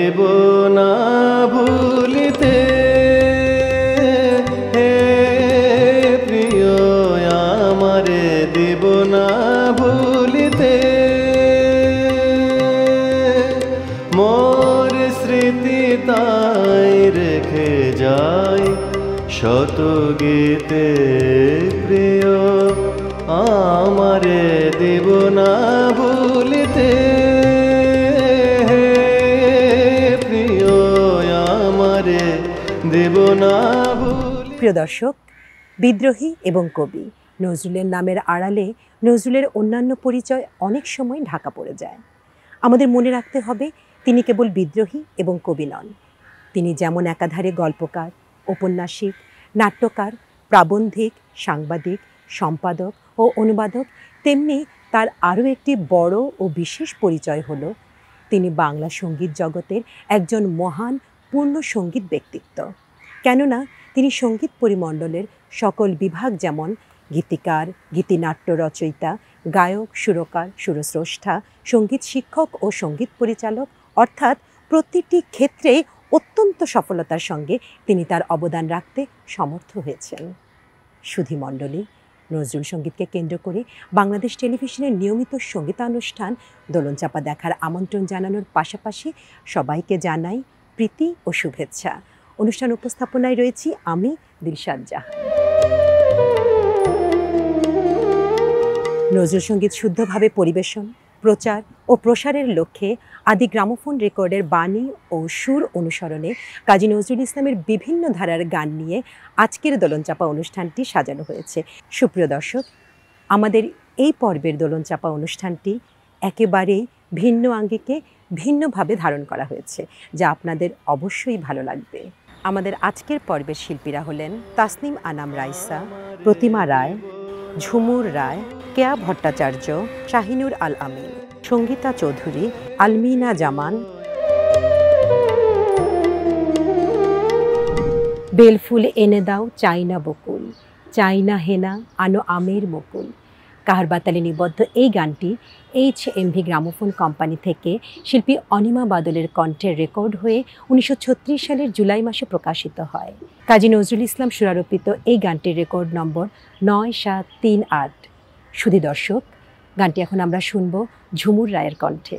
দেব না ভুলিতে, হে প্রিয় আমারে দেব না ভুলিতে। মোর স্মৃতি তাই রেখে যাই শত গীতে, প্রিয় আমারে দেব না ভুলিতে, প্রিয় আমারে দেব না ভুলিতে। প্রিয় দর্শক, বিদ্রোহী এবং কবি নজরুলের নামের আড়ালে নজরুলের অন্যান্য পরিচয় অনেক সময় ঢাকা পড়ে যায়। আমাদের মনে রাখতে হবে তিনি কেবল বিদ্রোহী এবং কবি নন, তিনি যেমন একাধারে গল্পকার, ঔপন্যাসিক, নাট্যকার, প্রাবন্ধিক, সাংবাদিক, সম্পাদক ও অনুবাদক, তেমনি তার আরও একটি বড় ও বিশেষ পরিচয় হলো তিনি বাংলা সঙ্গীত জগতের একজন মহান পূর্ণ সঙ্গীত ব্যক্তিত্ব। কেননা তিনি সঙ্গীত পরিমণ্ডলের সকল বিভাগ যেমন গীতিকার, গীতিনাট্য রচয়িতা, গায়ক, সুরকার, সুরস্রষ্টা, সঙ্গীত শিক্ষক ও সঙ্গীত পরিচালক, অর্থাৎ প্রতিটি ক্ষেত্রে অত্যন্ত সফলতার সঙ্গে তিনি তার অবদান রাখতে সমর্থ হয়েছেন। সুধীমণ্ডলী, নজরুল সঙ্গীতকে কেন্দ্র করে বাংলাদেশ টেলিভিশনের নিয়মিত সঙ্গীতানুষ্ঠান দোলনচাঁপা দেখার আমন্ত্রণ জানানোর পাশাপাশি সবাইকে জানাই প্রীতি ও শুভেচ্ছা। অনুষ্ঠান উপস্থাপনায় রয়েছি আমি দিলশাদ জাহান। নজরুল সঙ্গীত শুদ্ধভাবে পরিবেশন, প্রচার ও প্রসারের লক্ষ্যে আদি গ্রামোফোন রেকর্ডের বাণী ও সুর অনুসরণে কাজী নজরুল ইসলামের বিভিন্ন ধারার গান নিয়ে আজকের দোলনচাঁপা অনুষ্ঠানটি সাজানো হয়েছে। সুপ্রিয় দর্শক, আমাদের এই পর্বের দোলনচাঁপা অনুষ্ঠানটি একেবারেই ভিন্ন আঙ্গিকে ভিন্নভাবে ধারণ করা হয়েছে, যা আপনাদের অবশ্যই ভালো লাগবে। আমাদের আজকের পর্বের শিল্পীরা হলেন তাসনিম আনাম রাইসা, প্রতিমা রায়, ঝুমুর রায়, কেয়া ভট্টাচার্য, শাহিনুর আল আমিন, সঙ্গীতা চৌধুরী, আলমিনা জামান, বেলফুল এনে দাও চাইনা বকুল, চাইনা হেনা আনো আমের মুকুল। কাহারবাতালে নিবদ্ধ এই গানটি HMV গ্রামোফোন কোম্পানি থেকে শিল্পী অনিমা বাদলের কণ্ঠে রেকর্ড হয়ে 1936 সালের জুলাই মাসে প্রকাশিত হয়। কাজী নজরুল ইসলাম সুরারোপিত এই গানটির রেকর্ড নম্বর 9738। সুধী দর্শক, গানটি এখন আমরা শুনব ঝুমুর রায়ের কণ্ঠে।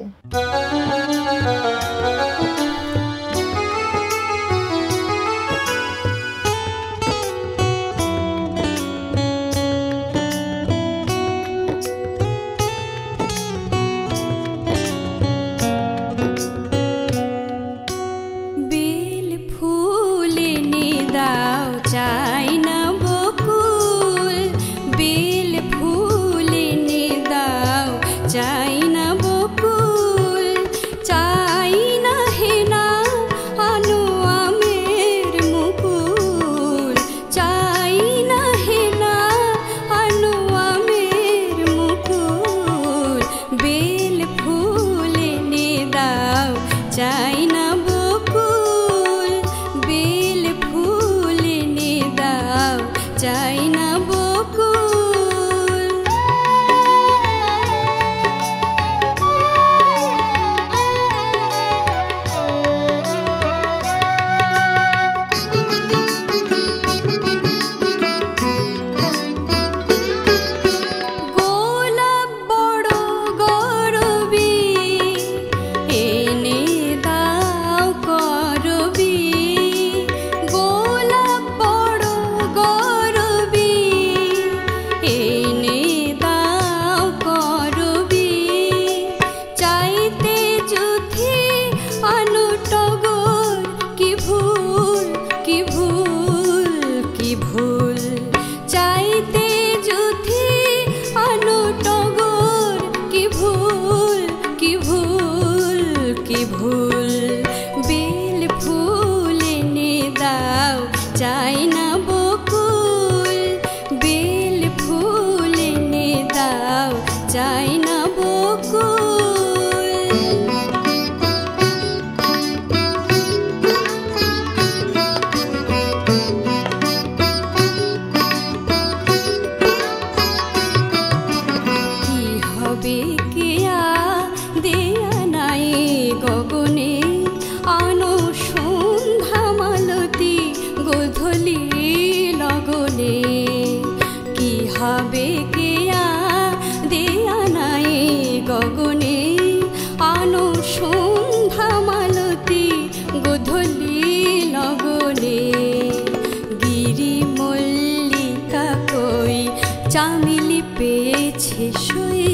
পেয়েছে সই,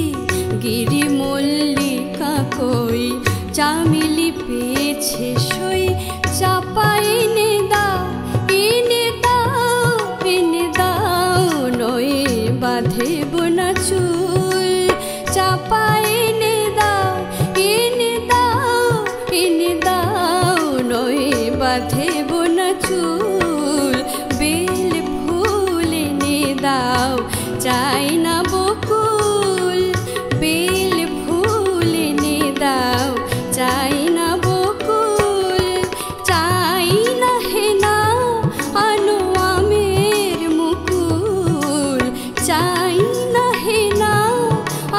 গিরি মল্লিকা কই, চামেলি পেয়েছে সই, চাপা এনে দাও, এনে দাও, এনে দাও, নয় বাঁধেব না চুল, চাপা এনে দাও, এনে দাও, এনে দাও, নয় বাঁধেব না চুল, বেল ফুল এনে দাও, চাই না বকুল, বেল ফুল এনে দাও, চাই না বকুল, চাই না হেনা আনো আমের মুকুল, চাই না হেনা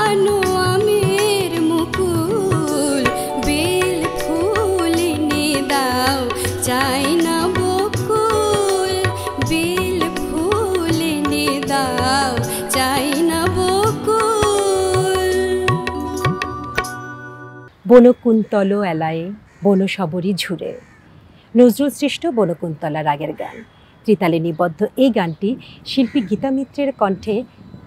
আনো আমের মুকুল, বেল ফুল এনে দাও, চাই না বকুল, বেল ফুল এনে দাও, চাই না বকুল। বনকুন্তল এলায়ে বনশবরী ঝুরে, নজরুল সৃষ্ট বনকুন্তলা রাগের গান। ত্রিতালে নিবদ্ধ এই গানটি শিল্পী গীতা মিত্রের কণ্ঠে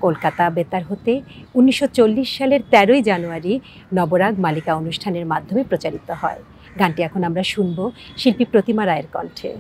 কলকাতা বেতার হতে 1940 সালের 13ই জানুয়ারি নবরাগ মালিকা অনুষ্ঠানের মাধ্যমে প্রচারিত হয়। গানটি এখন আমরা শুনব শিল্পী প্রতিমা রায়ের কণ্ঠে।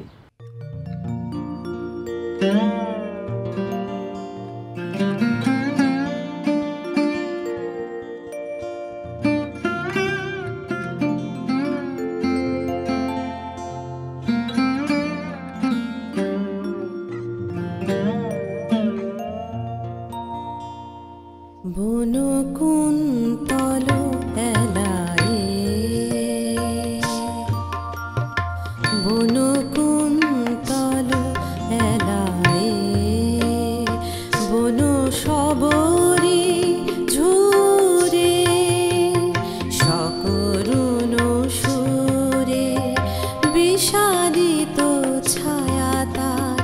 বনকুন্তল এলায়ে, বনকুন্তল এলায়ে, বনশবরী ঝুরে, সকরুণ সুরে, বিষাদিত ছায়া তার,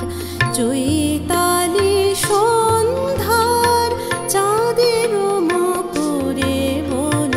চৈতালি সন্ধ্যার চাঁদের মকুরে, বন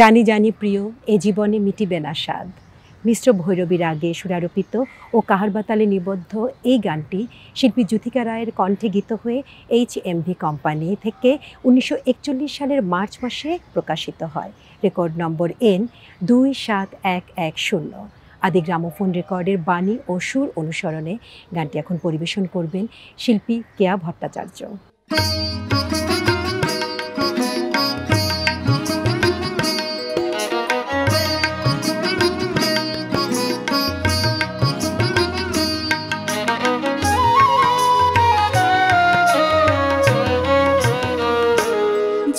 জানি জানি প্রিয় এ জীবনে মিটিবে না স্বাদ। মিশ্র ভৈরবী রাগে সুরারোপিত ও কাহারবা তালে নিবদ্ধ এই গানটি শিল্পী জ্যোতিকা রায়ের কণ্ঠে গীত হয়ে HMV কোম্পানি থেকে 1941 সালের মার্চ মাসে প্রকাশিত হয়। Record number N27110। আদি গ্রামোফোন রেকর্ডের বাণী ও সুর অনুসরণে গানটি এখন পরিবেশন করবেন শিল্পী কেয়া ভট্টাচার্য।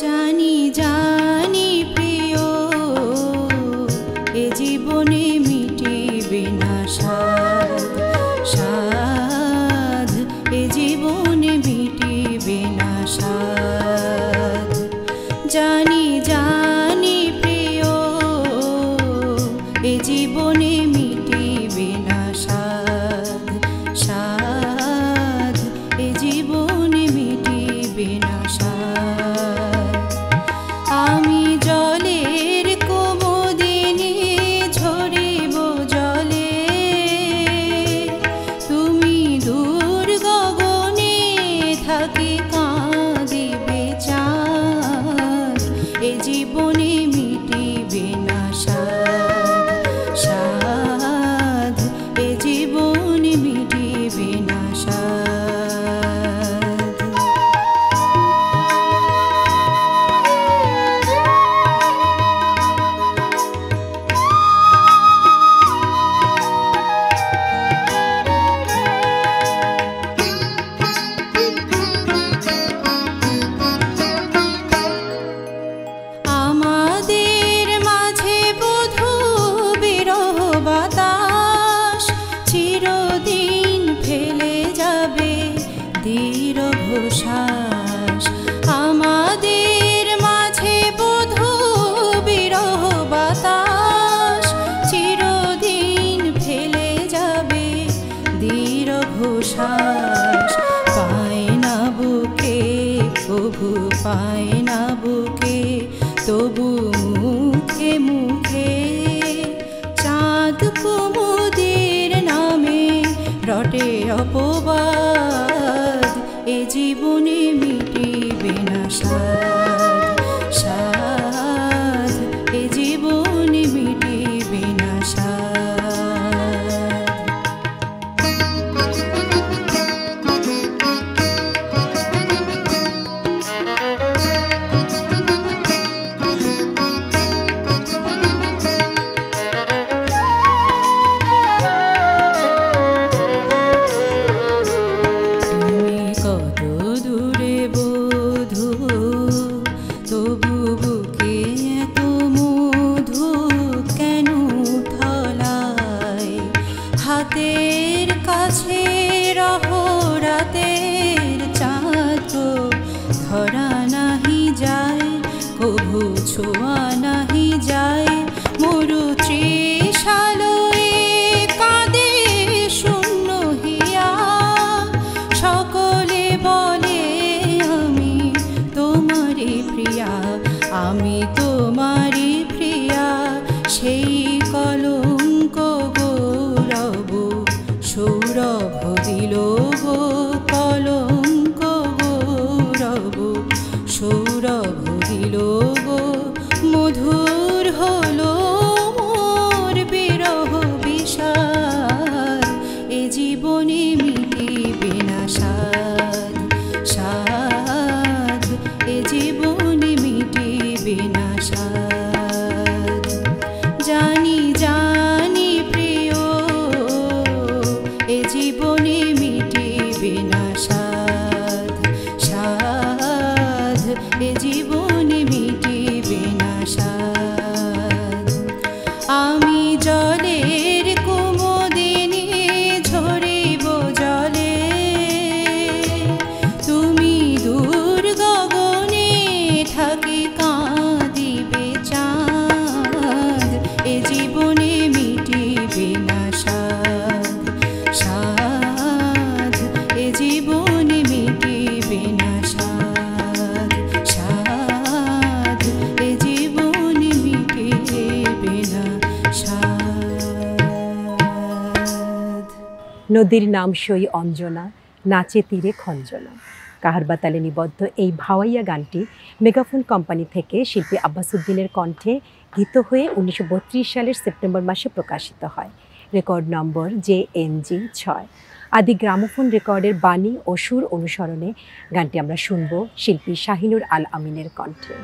জানি জানি প্রিয় এ জীবনে মিটিবে না স্বাদ, স্বাদ এ জীবনে মিটিবে না স্বাদ। জানি জানি প্রিয় এ জীবনে মিটিবে না স্বাদ, স্বাদ এ জীবনে মিটিবে না স্বাদ। আমি জলের কুমুদিনী ঝরিব জলে, তুমি দূর গগনে থাকি কাঁদিবে চাঁদ। এ জীবনে মিটিবে না স্বাদ, স্বাদ এ জীবনে মিটিবে না স্বাদ। আমাদের মাঝে বধূ বিরহ বাতাস চিরদিন ফেলে যাবে দীর্ঘ শ্বাস। আমাদের মাঝে বধূ বিরহ বাতাস চিরদিন ফেলে যাবে দীর্ঘ শ্বাস। পায় না বুকে কভু পায় না বুকে, তবু মুখে মুখে চাঁদ কুমুদের নামে রটে অপবাদ। এ জীবনে মিটিবে না স্বাদ, স্বাদ এ জীবনে মিটিবে না স্বাদ। তুমি কত দূরে বধূ, তবু বুকে এত মধু কেন থলায়। হাতের কাছে রহরাতের চাঁদ ধরা নাহি যায়, কভু ছোঁয়া নাহি যায়। মরু তৃষালয়ে কাঁদে শূন্য হিয়া, সকলে বলে আমি তোমারই প্রিয়া, আমি তোমারই প্রিয়া। সেই কলঙ্ক গৌরব সৌরভ দিল গো, কলঙ্ক গৌরব সৌরভ দিল গো। মধুর হলো মোর বিরহ বিষাদ, এ জীবনে মিটিবে না স্বাদ, স্বাদ এ জীবনে মিটিবে না স্বাদ। জানি জানি প্রিয় এ জীবনে মিটিবে না স্বাদ, স্বাদ এ জীবনে মিটিবে না স্বাদ। আমি জলের কুমুদিনী ঝরিব জলে, তুমি দূর গগনে থাকি কাঁদিবে চাঁদ। এ জীবনে মিটিবে না স্বাদ, স্বাদ এ জীবনে মিটিবে না স্বাদ, স্বাদ এ জীবনে মিটিবে নদীর নাম সই অঞ্জনা, নাচে তীরে খঞ্জনা। কাহারবা তালে নিবদ্ধ এই ভাওয়াইয়া গানটি মেগাফোন কোম্পানি থেকে শিল্পী আব্বাস উদ্দিনের কণ্ঠে গীত হয়ে 1932 সালের সেপ্টেম্বর মাসে প্রকাশিত হয়। Record number JNG 6। আদি গ্রামোফোন রেকর্ডের বাণী ও সুর অনুসরণে গানটি আমরা শুনব শিল্পী শাহিনুর আল আমিনের কণ্ঠে।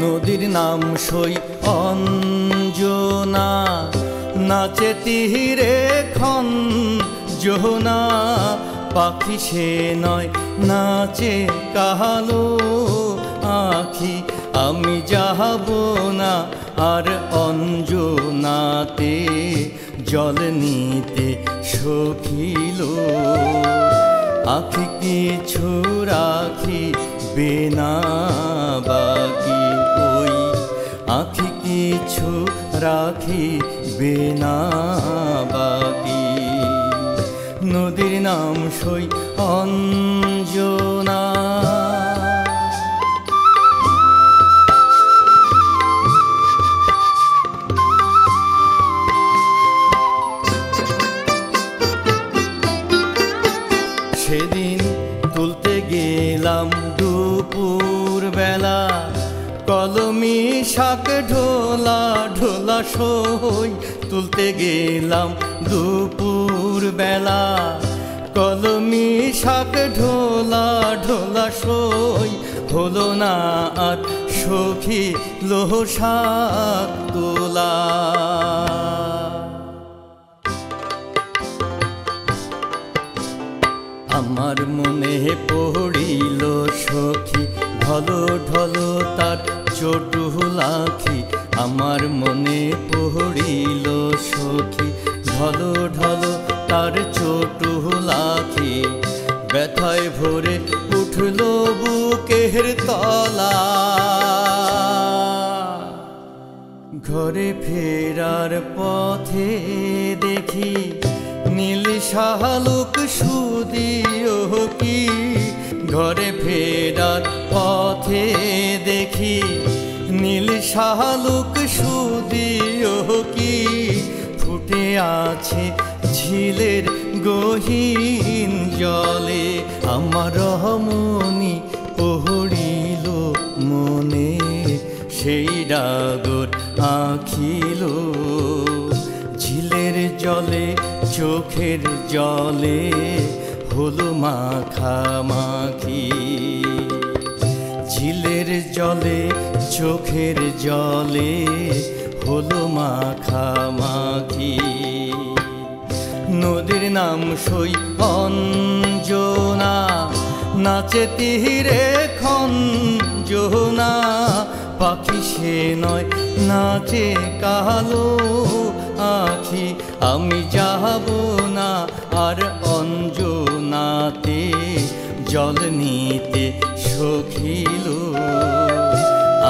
নদীর নাম সই অঞ্জনা, নাচে তীরে খঞ্জনা। পাখি সে নয় নাচে কালো আখি, আমি যাব না আর অঞ্জনাতে জল নিতে সখিল। আখি কিছু রাখি বেনা বাকি, ওই আখি কিছু রাখি বেনা বাকি। নদীর নাম সই অঞ্জনা। সেদিন তুলতে গেলাম দুপুর বেলা, কলমি শাক ঢোলা ঢোলা সই। তুলতে গেলাম দুপুর বেলা, কলমি শাক ঢোলা ঢোলা সই। হলো না আর সখী লোহ শাক তোলা। আমার মনে পড়িল সখী ঢলো ঢলো তার চটুলাখি। আমার মনে পড়িল সখী ঢলো ঢলো তার চটুলাখি। ব্যথায় ভরে উঠল বুকের তলা। ঘরে ফেরার পথে দেখি নীল শালুক সুদিও কি। ঘরে ফেরার পথে দেখি নীল শালুক সুদিও কি। ফুটে আছে ঝিলের গহীন জলে, আমার রমণী পড়িল মনে সেই ডাগর আঁখিল। ঝিলের জলে চোখের জলে হলো মাখামাখি। ঝিলের জলে চোখের জলে হলো মাখামাখি। নদীর নাম সই অঞ্জনা, নাচে তীরে খঞ্জনা। পাখি সে নয় নাচে কালো আখি, আমি যাব না আর অঞ্জনাতে জল নিতে সখিল।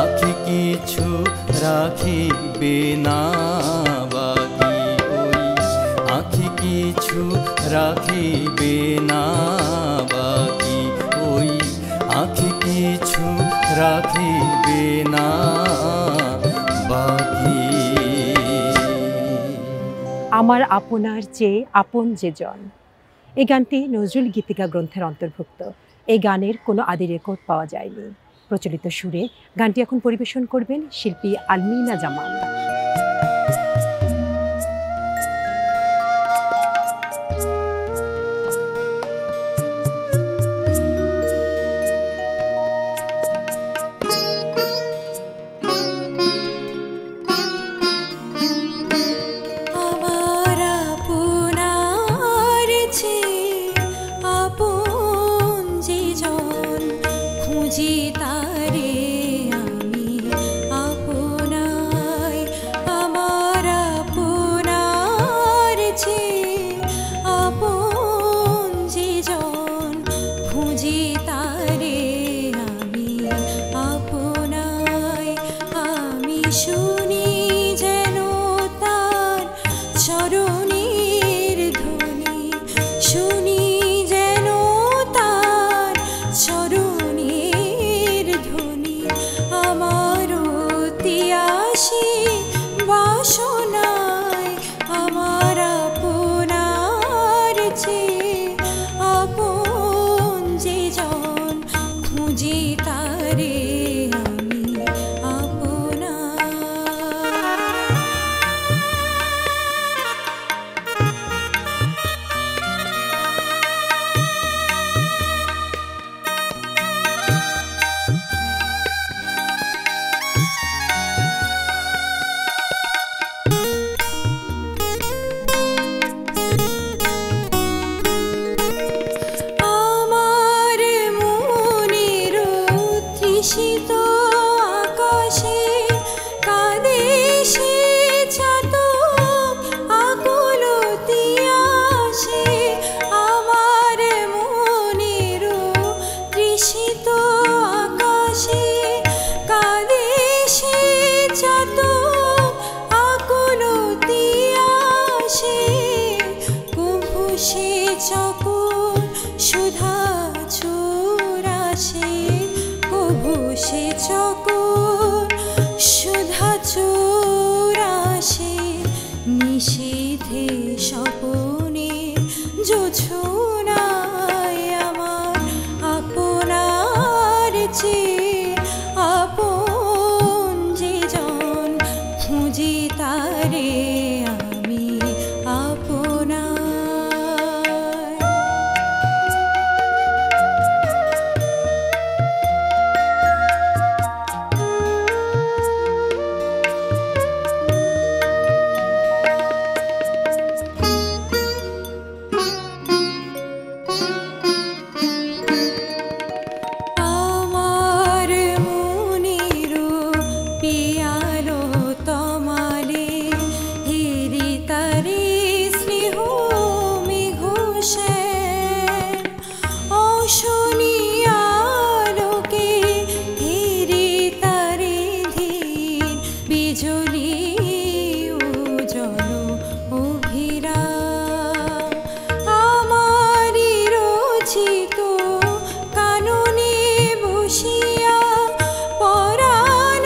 আখি কিছু রাখিবে না বাকি, ওই আখি কিছু রাখিবে না বাকি, ওই আখি কিছু রাখিবে না বাকি। আমার আপনার চেয়ে আপন যে জন, এই গানটি নজরুল গীতিকা গ্রন্থের অন্তর্ভুক্ত। এই গানের কোনো আদি রেকর্ড পাওয়া যায়নি। প্রচলিত সুরে গানটি এখন পরিবেশন করবেন শিল্পী আলমিনা জামান। তারে আমি আপনায় শুনি যেন তার চরণের ধ্বনি, শুনি যেন তার চরণের ধ্বনি। আমার তিয়াসী বাসনায় আমার আপনার চেয়ে আপন যে জন, খুঁজি তারে আমি আপনার। আমার মনের তৃষিত আকাশে কাঁদে সে চাতক আকুলতি আসে। আমার মনের তৃষিত আকাশে কাঁদে সে চাতক আকুলতি আসে। কভু সে চকর সুধা চোরাসে, কভু সে চকর সুধা চোরাসে। নিষেধে স্বপনে জোছনায় আমার আপনার চেয়ে আপন যে জন, খুঁজি তারে আমি আপনার। আমার মনের পিয়ালো তমালে হেরি তারে স্নেহ মেঘ শ্যাম। অশনিয়ালোকে হেরি তারে ধীর বিজলি উজ্জ্বল অভিরাম। আমারি রচিত কাননে বসিয়া পরাণ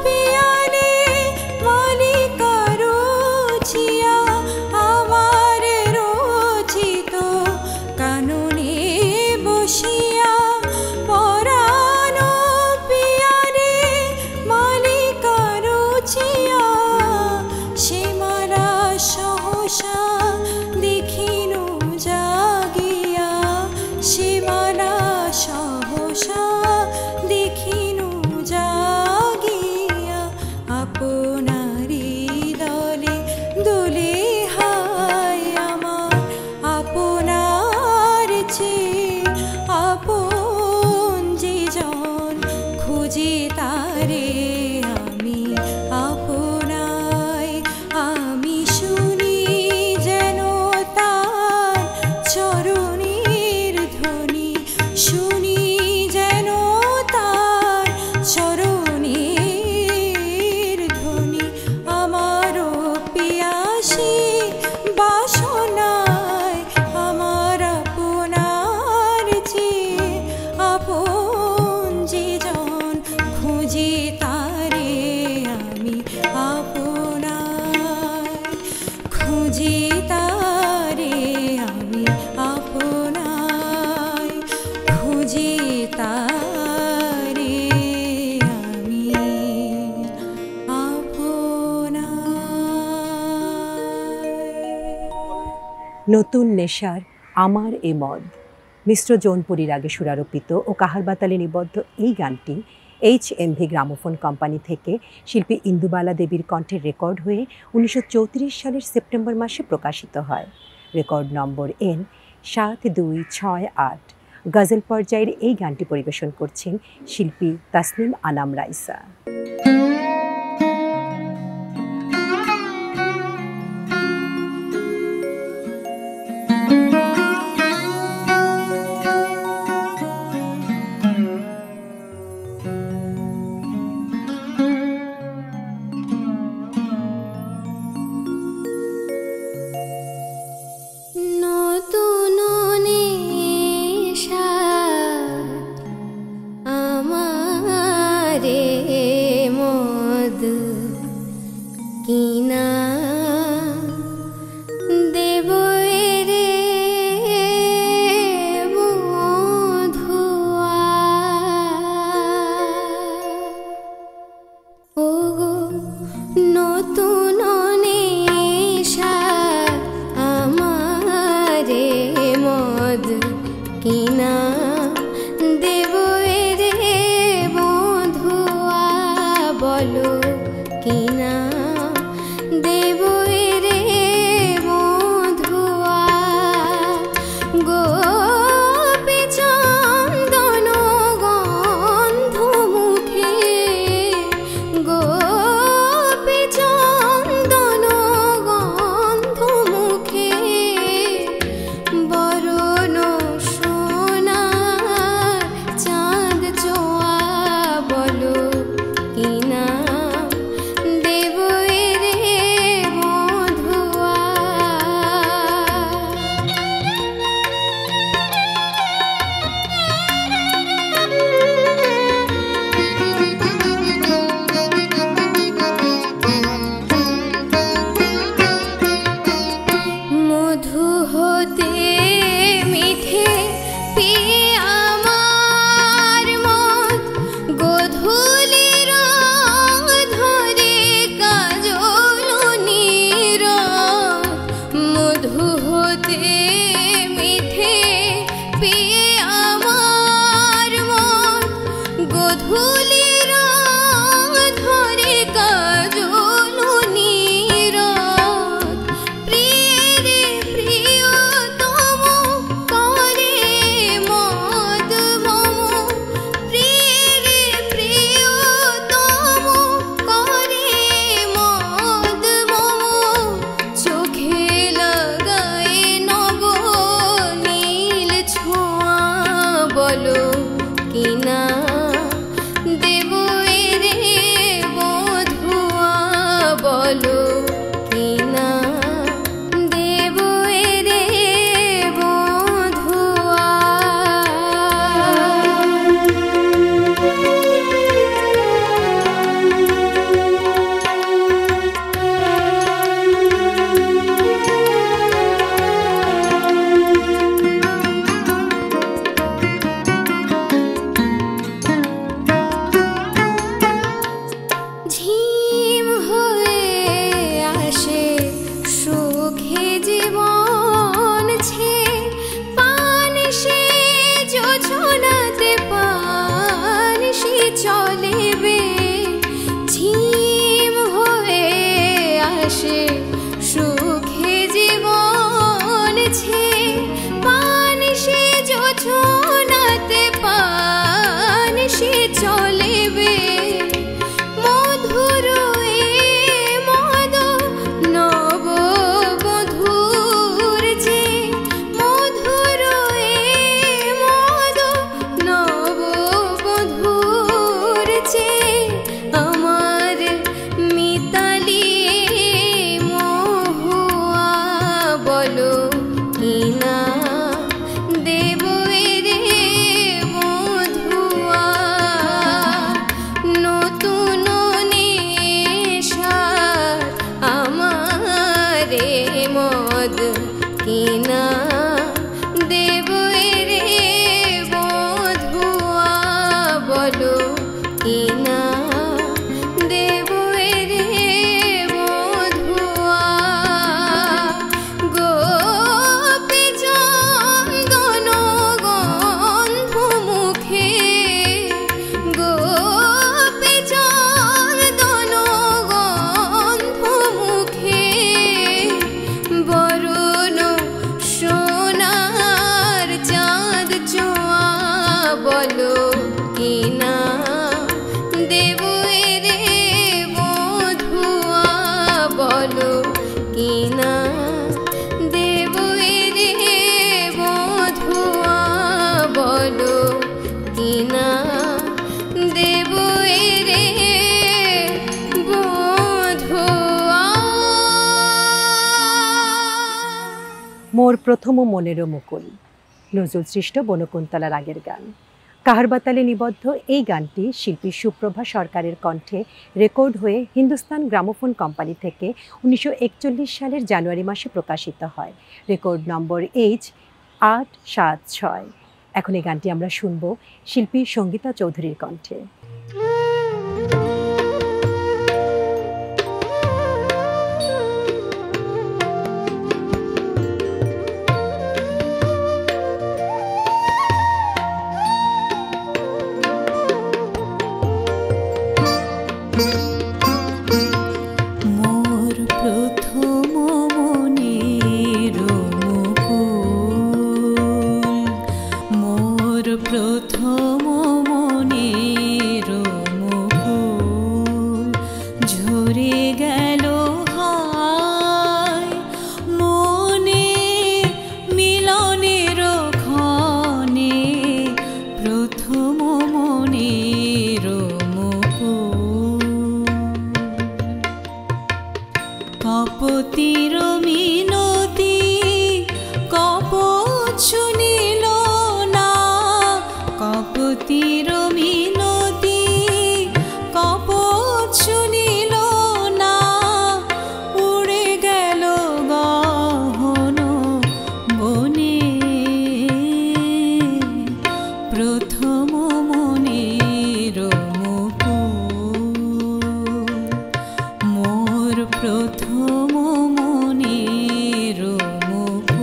পিয়ালে মালিকা রচিয়া। আমার রচিত কাননে বসিয়া পরাণ পিয়ালে মালিকা রচিয়া। সে মালা সহসা দেখিনু জাগিয়া, সে মালা সহসা দেখিনু জাগিয়া। আপনারি দলে দোলে হায় আমার আপনার চেয়ে আপন যে জন, খুঁজি তারে আমি আপনায়। আমি শুনি যেন তার চরণের ধ্বনি, শুনি যেন তার চরণের ধ্বনি। আমার পিয়াসী বাসনায় আমার আপনার চেয়ে আপন যে জন, খুঁজি তারে আমি আপনার। খুঁজি তারে আমি আপনার, খুঁজি তারে আমি আপনার। নতুন নেশার আমার এ মদ মিশ্র জৌনপুরীর আগে সুরারোপিত ও কাহার বাতালে নিবদ্ধ এই গানটি HMV গ্রামোফোন কোম্পানি থেকে শিল্পী ইন্দুবালা দেবীর কণ্ঠে রেকর্ড হয়ে 1934 সালের সেপ্টেম্বর মাসে প্রকাশিত হয়। Record number N7268। গজল পর্যায়ের এই গানটি পরিবেশন করছেন শিল্পী তাসনিম আনাম রাইসা। নতুন নেশা আমারে মদ কিনা দেব রে বন্ধুয়া বলো কিনা দেব রে বন্ধুয়া গোপী চন্দন গন্ধ মুখে গোপী চন্দন গন্ধ মুখে বরণ সোনার চাঁদ চোয়া বলো কিনা দেব রে বন্ধুয়া। মধু হতে মিঠে পিয়ে আমার মন গোধূলির ধরে কাজল নীরব মধু হতে মিঠে পিয়ে আমার মন গোধূলির ধরে কাজল নীরব প্রিয়ে প্রিয়তম করে মদ মম প্রিয়ে প্রিয়তম করে মদ মম চোখে লাগায় নব নীল ছোঁয়া বলো কিনা দেব রে বধুয়া বলো কিনা দেব রে বধুয়া। ঝিম হয়ে আসে সুখে জীবন ছে পান সে যোজনাতে পান সে চলেবে ঝিম হয়ে আসে সুখে জীবন ছে পান সে যোজনাতে পান সে চলেবে মধুর এ মদ নব বধূর যে মধুর এ মদ নব বধূর যে আমার মিতালি মহুয়া বলো কিনা দেব রে বধুয়া নতুন নেশা আমারে মদ কিনা দেব রে বধুয়া বলো কিনা দেব রে বধুয়া গোপী চন্দন গন্ধ মুখে গোপী চন্দন গন্ধ মুখে বরণ সোনার চাঁদ চোয়া বলো কিনা দেব রে বধুয়া বলো কিনা দেব রে বধুয়া বলো কিনা দেব রে বধুয়া। মোর প্রথম মনেরও মুকুল নজরুল সৃষ্ট বনকুন্তলা রাগের গান। কাহারবাতালে নিবদ্ধ এই গানটি শিল্পী সুপ্রভা সরকারের কণ্ঠে রেকর্ড হয়ে হিন্দুস্তান গ্রামোফোন কোম্পানি থেকে 1941 সালের জানুয়ারি মাসে প্রকাশিত হয়। Record number H876। এখন এই গানটি আমরা শুনব শিল্পী সঙ্গীতা চৌধুরীর কণ্ঠে। কপতির মিনতি কপট শুনিল না, কপতির মিনতি কপট শুনিল না, উড়ে গেল গহন বনে। প্রথম মনের মুকুল, মোর প্রথম মনের মুকুল।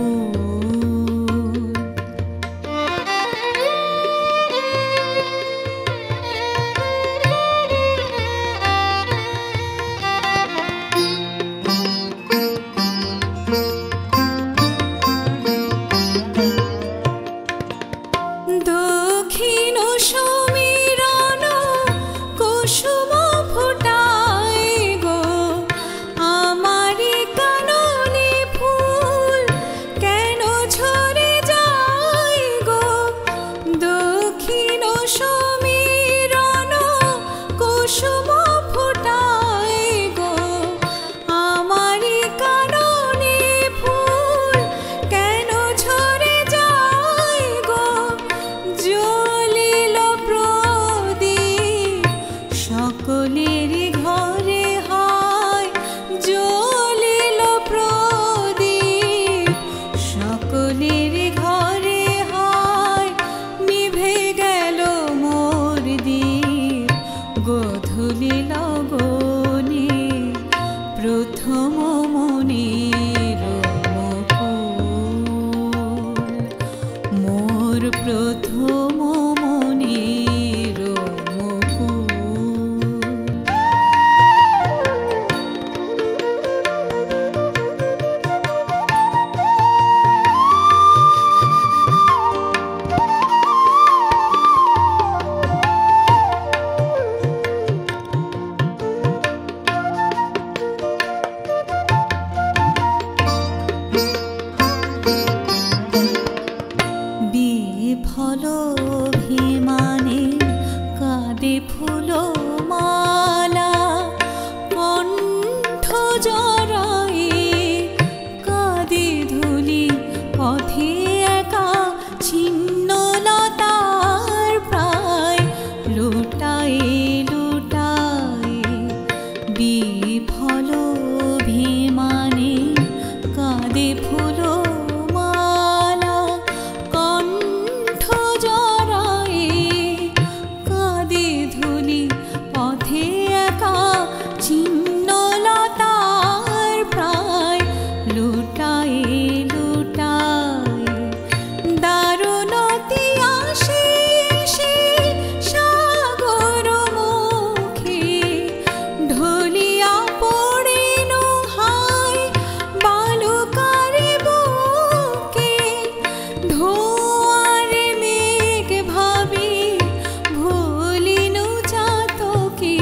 দক্ষিণ সমীরণ কুসুম ফোটায় গো, আমারি কাননে ফুল কেন ঝরে যায় গো। দক্ষিণ সমীরণ কুসুম ফোটায় গো, আমারি কাননে ফুল কেন ঝরে যায় গো। জ্বলিল প্রদীপ সকলের ঘরে হয়, জ্বলিল প্রদীপ সকলের ঘরে হয়, নিভে গেল মোর দীপ গোধূলি লগনে। প্রথম মনের মুকুল, মোর প্রথম মনের মুকুল। বিফল অভিমানে কাঁদে ফুল মালা, কণ্ঠ জড়ায়ে কাঁদে ধূলি পথে একা, ছিন্ন লতার প্রায় লুটায়ে লুটায়ে। বিফল অভিমানে কাঁদে ফুল মালা, কণ্ঠ জড়ায়ে কাঁদে ধূলি পথে একা, ছিন্ন লতার প্রায় লুটায়ে লুটায়ে। দারুণতি আসে এসে সাগর মুখে, ঢলিয়া পড়েন হায় বালুকারে বুকে। ধোঁয়ারে মেঘ ভাবি ভুলিনু চাতকে,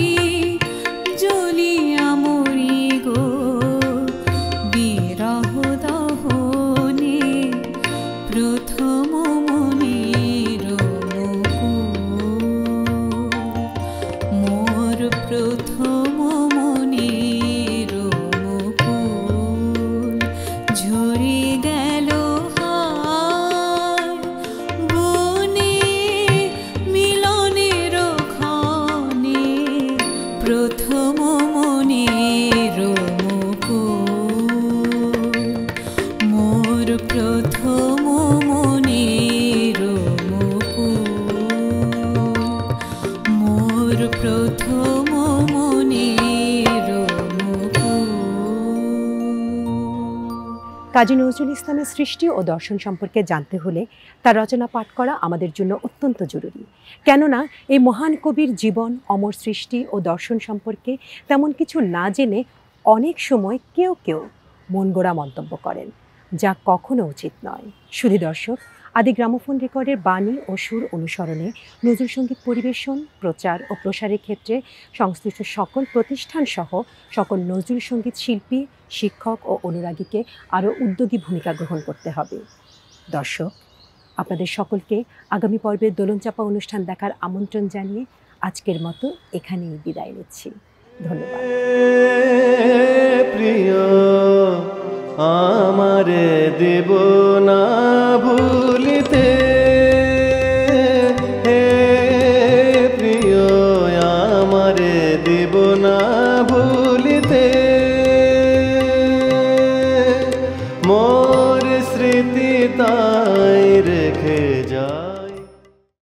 জ্বলিয়া মরি গো বিরহ দহনে। প্রথম মনের মুকুল, মোর প্রথম মনের মুকুল। ঝরে গেল হায় বনে মিলনের ক্ষণে, প্রথম মনের মুকুল, মোর প্রথম মনের মুকুল, মোর প্রথম মনের মুকুল। কাজী নজরুল ইসলামের সৃষ্টি ও দর্শন সম্পর্কে জানতে হলে তার রচনা পাঠ করা আমাদের জন্য অত্যন্ত জরুরি। কেননা এই মহান কবির জীবন, অমর সৃষ্টি ও দর্শন সম্পর্কে তেমন কিছু না জেনে অনেক সময় কেউ কেউ মনগড়া মন্তব্য করেন, যা কখনো উচিত নয়। শুধু দর্শক, আদি গ্রামোফোন রেকর্ডের বাণী ও সুর অনুসরণে নজরুল সঙ্গীত পরিবেশন, প্রচার ও প্রসারের ক্ষেত্রে সংশ্লিষ্ট সকল প্রতিষ্ঠান সহ সকল নজরুল সঙ্গীত শিল্পী, শিক্ষক ও অনুরাগীকে আরও উদ্যোগী ভূমিকা গ্রহণ করতে হবে। দর্শক, আপনাদের সকলকে আগামী পর্বের দোলনচাপা অনুষ্ঠান দেখার আমন্ত্রণ জানিয়ে আজকের মতো এখানেই বিদায় নিচ্ছি। ধন্যবাদ। প্রিয় দেব না ভুলিতে, হে প্রিয় আমারে দেব না ভুলিতে। মোর স্মৃতি তাই রেখে যা।